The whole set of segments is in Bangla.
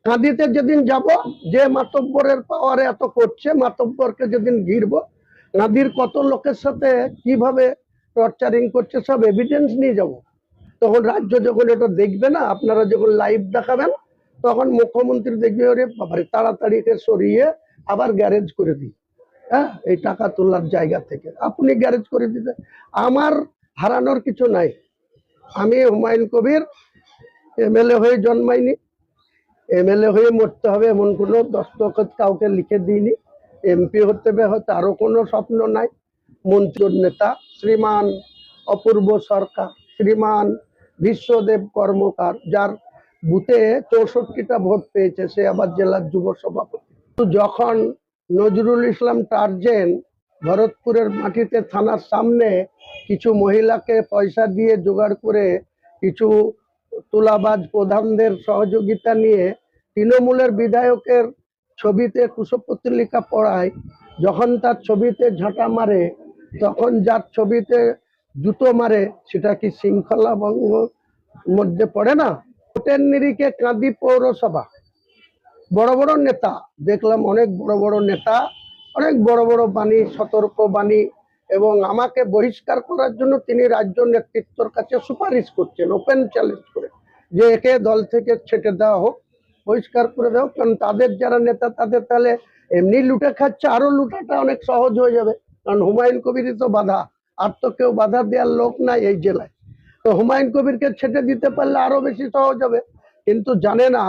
কাঁদিতে যেদিন যাব, যে মাতব্বরের পাওয়ারে এত করছে, মাতব্বরকে যেদিন ঘিরবো, কাঁদির কত লোকের সাথে কিভাবে টর্চারিং করছে সব এভিডেন্স নিয়ে যাব। তখন রাজ্য যখন এটা দেখবে না, আপনারা যখন লাইভ দেখাবেন, তখন মুখ্যমন্ত্রী দেখবে ওরে বাবারে, তাড়াতাড়ি সরিয়ে আবার গ্যারেজ করে দিই। হ্যাঁ, এই টাকা তোলার জায়গা থেকে আপনি গ্যারেজ করে দিতে, আমার হারানোর কিছু নাই। আমি হুমায়ুন কবির এমএলএ হয়ে জন্মাইনি, এমএলএ হয়ে মরতে হবে এমন কোনো দস্তখত কাউকে লিখে দিইনি। এমপি হতে হবে হয়তো আরো কোনো স্বপ্ন নাই। মন্ত্রীর নেতা শ্রীমান অপূর্ব সরকার, শ্রীমান বিশ্বদেব কর্মকার, যার বুথে 64টা ভোট পেয়েছে, সে আবার জেলার যুব সভাপতি। যখন নজরুল ইসলাম টার্জেন ভরতপুরের মাটিতে থানার সামনে কিছু মহিলাকে পয়সা দিয়ে জোগাড় করে কিছু তুলাবাজ প্রধানদের সহযোগিতা নিয়ে তৃণমূলের বিধায়কের ছবিতে কুশপুত্তলিকা পড়ায়, যখন তার ছবিতে ঝাঁটা মারে, তখন যার ছবিতে জুতো মারে, সেটা কি শৃঙ্খলা ভঙ্গ মধ্যে পড়ে না? ভোটের নিরিখে কাঁদি পৌরসভা, বড় বড় নেতা দেখলাম, অনেক বড় বড় নেতা, অনেক বড় বড় বাণী, সতর্ক বাণী, এবং আমাকে বহিষ্কার করার জন্য তিনি রাজ্য নেতৃত্বের কাছে সুপারিশ করছেন, ওপেন চ্যালেঞ্জ করে, যে একে দল থেকে ছেটে দেওয়া হোক, বহিষ্কার করে দেওয়া হোক। কারণ তাদের যারা নেতা, তাদের তাহলে এমনি লুটে খাচ্ছে, আরো লুটাটা অনেক সহজ হয়ে যাবে। কারণ হুমায়ুন কবিরই তো বাধা, আর তো কেউ বাধা দেওয়ার লোক নাই এই জেলায়। তো হুমায়ুন কবিরকে ছেটে দিতে পারলে আরো বেশি সহজ হবে। কিন্তু জানে না,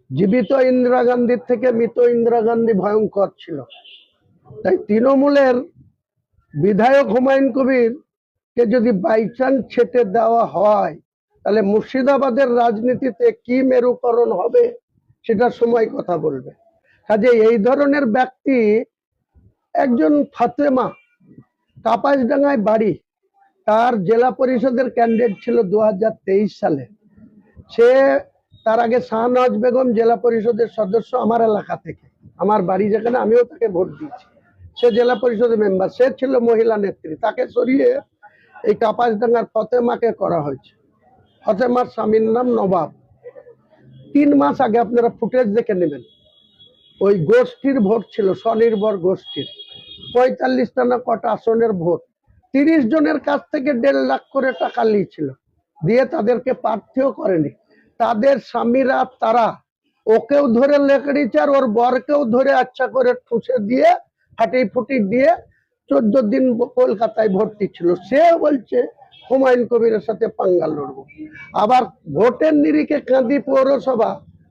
জীবিত ইন্দিরা গান্ধীর থেকে মৃত ইন্দিরা গান্ধী ভয়ঙ্কর ছিল। তাই তৃণমূলের বিধায়ক হুমায়ুন কবির কে যদি বাইচান্স ছেটে দেওয়া হয়, তাহলে মুর্শিদাবাদের রাজনীতিতে কি মেরুকরণ হবে সেটা সময় কথা বলবে। কাজে এই ধরনের ব্যক্তি, একজন ফাতেমা, কাপাসডাঙ্গায় বাড়ি, তার জেলা পরিষদের ক্যান্ডিডেট ছিল 2023 সালে। সে তার আগে শাহনওয়াজ বেগম জেলা পরিষদের সদস্য আমার এলাকা থেকে, আমার বাড়ি যেখানে, আমিও তাকে ভোট দিয়েছি, সে জেলা পরিষদের মেম্বার, সে ছিল মহিলা নেত্রী। তাকে সরিয়ে এই কাপাসডাঙ্গার ফতেমাকে করা হয়েছে। ফতেমার স্বামীর নাম নবাব। 3 মাস আগে আপনারা ফুটেজ দেখে নেবেন, ওই গোষ্ঠীর ভোট ছিল, স্বনির্ভর গোষ্ঠীর 45টা না কটা আসনের ভোট, 30 জনের কাছ থেকে 1.5 লাখ করে টাকা নিয়েছিল, দিয়ে তাদেরকে প্রার্থীও করেনি। তাদের স্বামীরা, তারা ওকেও ধরে লেকড়িছে, আর ওর বরকেও ধরে আচ্ছা করে ঠুসে দিয়ে, ফাটি ফুটি দিয়ে 14 দিন কলকাতায় ভর্তি ছিল। সে বলছে হুমায়ুন কবিরের সাথে পাঙ্গা লড়বো। আবার ভোটের নিরিখে কাঁদি পৌরসভা